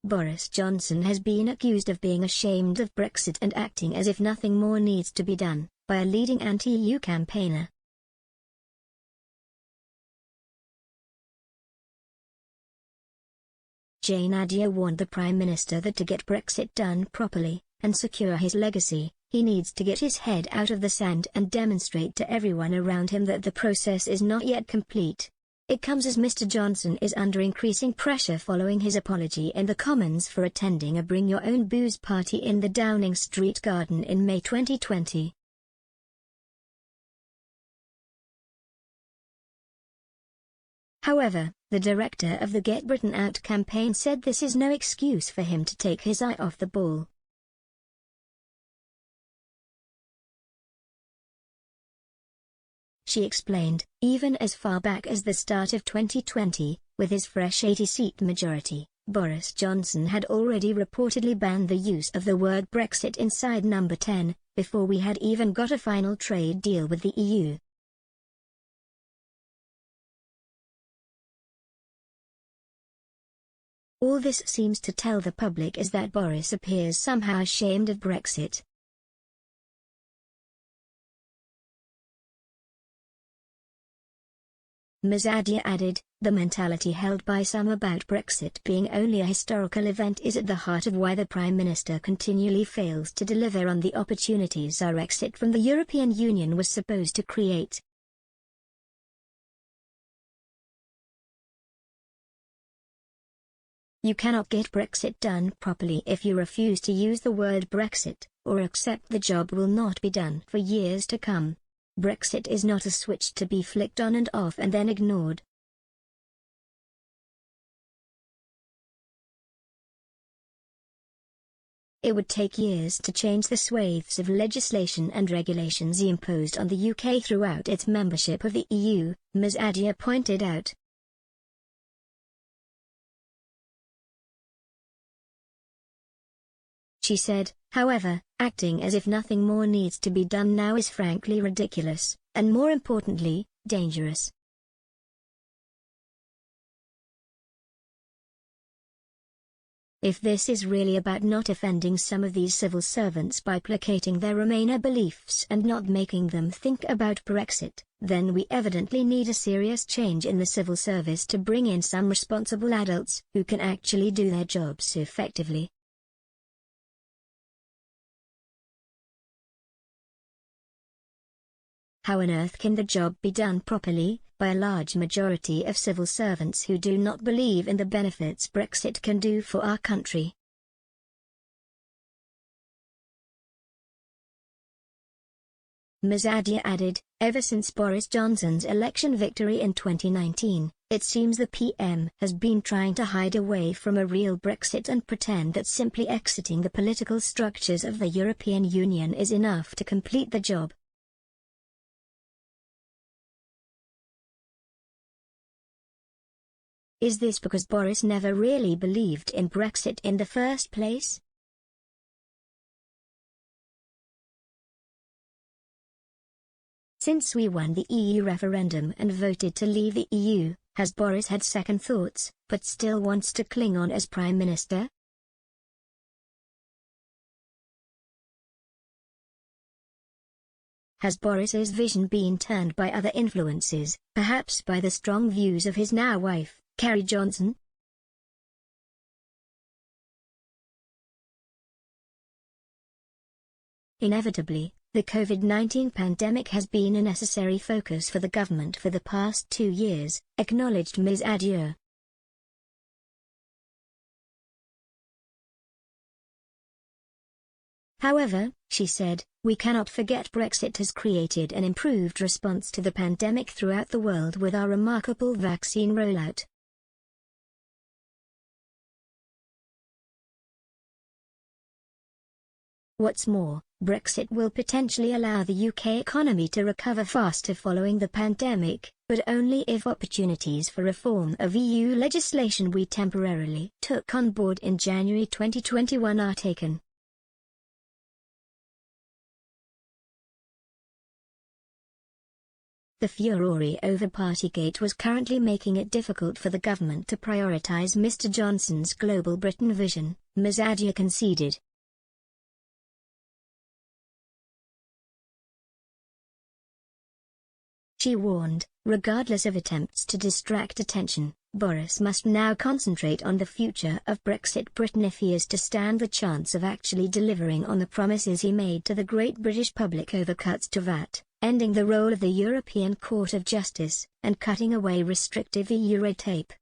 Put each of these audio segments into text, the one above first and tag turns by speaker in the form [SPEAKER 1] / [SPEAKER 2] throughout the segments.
[SPEAKER 1] Boris Johnson has been accused of being ashamed of Brexit and acting as if nothing more needs to be done, by a leading anti-EU campaigner. Jane Nadia warned the Prime Minister that to get Brexit done properly, and secure his legacy, he needs to get his head out of the sand and demonstrate to everyone around him that the process is not yet complete. It comes as Mr. Johnson is under increasing pressure following his apology in the Commons for attending a Bring Your Own Booze party in the Downing Street Garden in May 2020. However, the director of the Get Britain Out campaign said this is no excuse for him to take his eye off the ball. She explained, even as far back as the start of 2020, with his fresh 80-seat majority, Boris Johnson had already reportedly banned the use of the word Brexit inside Number 10, before we had even got a final trade deal with the EU. All this seems to tell the public is that Boris appears somehow ashamed of Brexit. Ms. Adia added, the mentality held by some about Brexit being only a historical event is at the heart of why the Prime Minister continually fails to deliver on the opportunities our exit from the European Union was supposed to create. You cannot get Brexit done properly if you refuse to use the word Brexit, or accept the job will not be done for years to come. Brexit is not a switch to be flicked on and off and then ignored. It would take years to change the swathes of legislation and regulations imposed on the UK throughout its membership of the EU, Ms. Adia pointed out. She said, however, acting as if nothing more needs to be done now is frankly ridiculous, and more importantly, dangerous. If this is really about not offending some of these civil servants by placating their Remainer beliefs and not making them think about Brexit, then we evidently need a serious change in the civil service to bring in some responsible adults who can actually do their jobs effectively. How on earth can the job be done properly, by a large majority of civil servants who do not believe in the benefits Brexit can do for our country? Ms. Adia added, ever since Boris Johnson's election victory in 2019, it seems the PM has been trying to hide away from a real Brexit and pretend that simply exiting the political structures of the European Union is enough to complete the job. Is this because Boris never really believed in Brexit in the first place? Since we won the EU referendum and voted to leave the EU, has Boris had second thoughts, but still wants to cling on as Prime Minister? Has Boris's vision been turned by other influences, perhaps by the strong views of his now wife, Carrie Johnson? Inevitably, the COVID-19 pandemic has been a necessary focus for the government for the past 2 years, acknowledged Ms. Adia. However, she said, we cannot forget Brexit has created an improved response to the pandemic throughout the world with our remarkable vaccine rollout. What's more, Brexit will potentially allow the UK economy to recover faster following the pandemic, but only if opportunities for reform of EU legislation we temporarily took on board in January 2021 are taken. The furore over Partygate was currently making it difficult for the government to prioritise Mr. Johnson's global Britain vision, Ms. Adjia conceded. She warned, regardless of attempts to distract attention, Boris must now concentrate on the future of Brexit Britain if he is to stand the chance of actually delivering on the promises he made to the great British public over cuts to VAT, ending the role of the European Court of Justice, and cutting away restrictive EU red tape.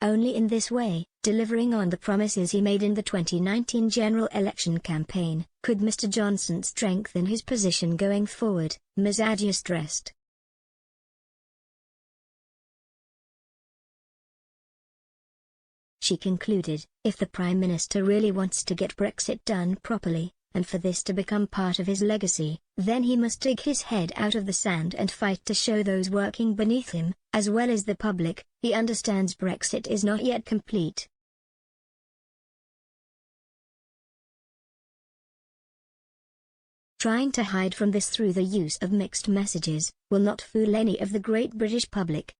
[SPEAKER 1] Only in this way, delivering on the promises he made in the 2019 general election campaign, could Mr. Johnson strengthen his position going forward, Ms. Adjia stressed. She concluded, if the Prime Minister really wants to get Brexit done properly, and for this to become part of his legacy, then he must dig his head out of the sand and fight to show those working beneath him, as well as the public, he understands Brexit is not yet complete. Trying to hide from this through the use of mixed messages will not fool any of the great British public.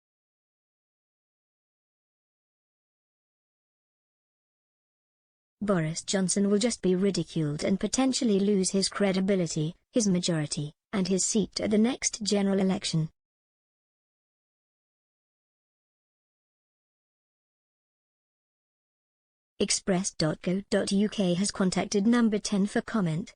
[SPEAKER 1] Boris Johnson will just be ridiculed and potentially lose his credibility, his majority, and his seat at the next general election. Express.co.uk has contacted Number 10 for comment.